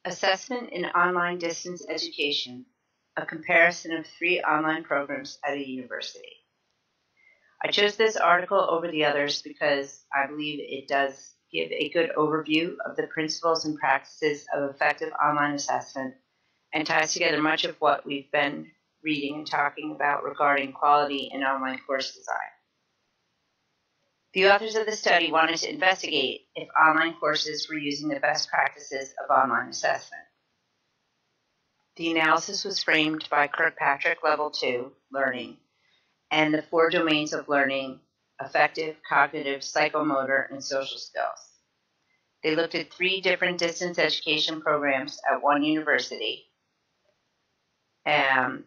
Assessment in Online Distance Education, a comparison of 3 online programs at a university. I chose this article over the others because I believe it does give a good overview of the principles and practices of effective online assessment and ties together much of what we've been reading and talking about regarding quality in online course design. The authors of the study wanted to investigate if online courses were using the best practices of online assessment. The analysis was framed by Kirkpatrick Level 2 learning and the 4 domains of learning: affective, cognitive, psychomotor, and social skills. They looked at 3 different distance education programs at one university.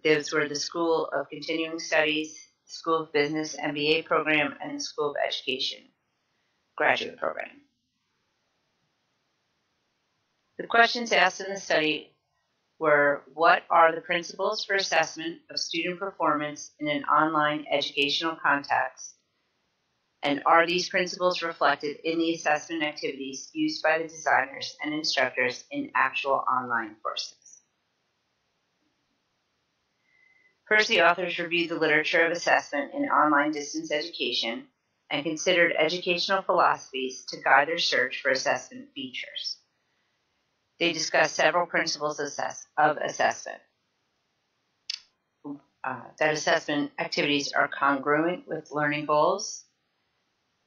Those were the School of Continuing Studies, School of Business MBA program, and the School of Education graduate program. The questions asked in the study were: what are the principles for assessment of student performance in an online educational context? And are these principles reflected in the assessment activities used by the designers and instructors in actual online courses? First, the authors reviewed the literature of assessment in online distance education and considered educational philosophies to guide their search for assessment features. They discussed several principles of assessment. That assessment activities are congruent with learning goals,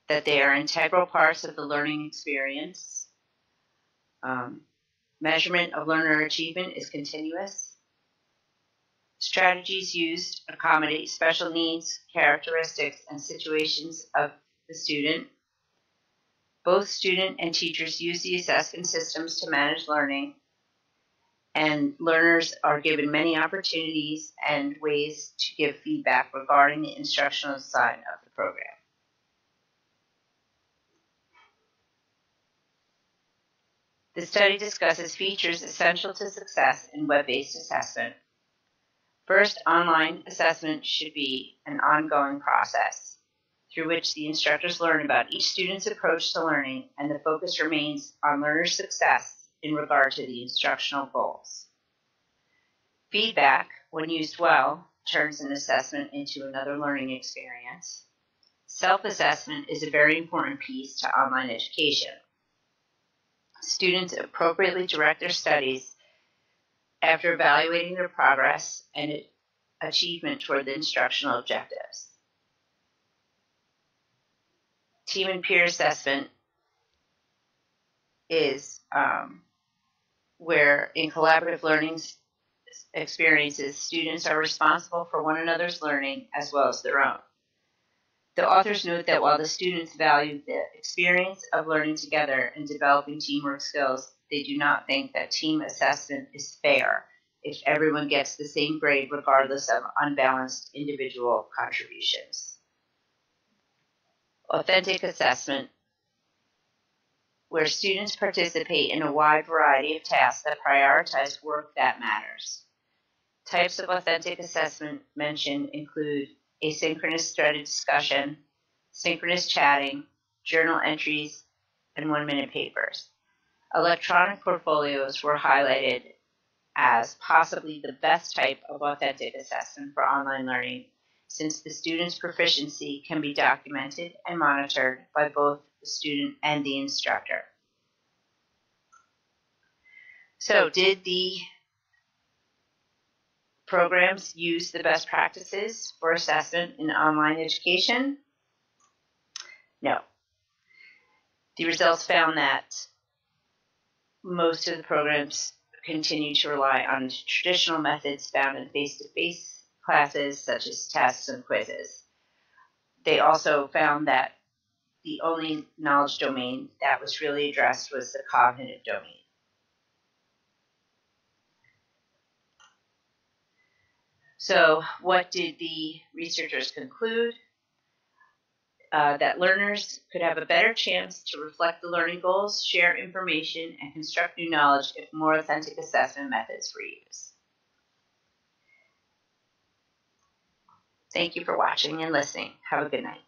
that they are integral parts of the learning experience, measurement of learner achievement is continuous, strategies used accommodate special needs, characteristics, and situations of the student. Both student and teachers use the assessment systems to manage learning, and learners are given many opportunities and ways to give feedback regarding the instructional design of the program. The study discusses features essential to success in web-based assessment. First, online assessment should be an ongoing process through which the instructors learn about each student's approach to learning, and the focus remains on learner success in regard to the instructional goals. Feedback, when used well, turns an assessment into another learning experience. Self-assessment is a very important piece to online education. Students appropriately direct their studies after evaluating their progress and achievement toward the instructional objectives. Team and peer assessment is where in collaborative learning experiences, students are responsible for one another's learning as well as their own. The authors note that while the students value the experience of learning together and developing teamwork skills, they do not think that team assessment is fair if everyone gets the same grade regardless of unbalanced individual contributions. Authentic assessment, where students participate in a wide variety of tasks that prioritize work that matters. Types of authentic assessment mentioned include asynchronous threaded discussion, synchronous chatting, journal entries, and 1-minute papers. Electronic portfolios were highlighted as possibly the best type of authentic assessment for online learning, since the student's proficiency can be documented and monitored by both the student and the instructor. So, did the programs use the best practices for assessment in online education? No. The results found that most of the programs continue to rely on traditional methods found in face-to-face classes, such as tests and quizzes. They also found that the only knowledge domain that was really addressed was the cognitive domain. So, what did the researchers conclude? That learners could have a better chance to reflect the learning goals, share information, and construct new knowledge if more authentic assessment methods were used. Thank you for watching and listening. Have a good night.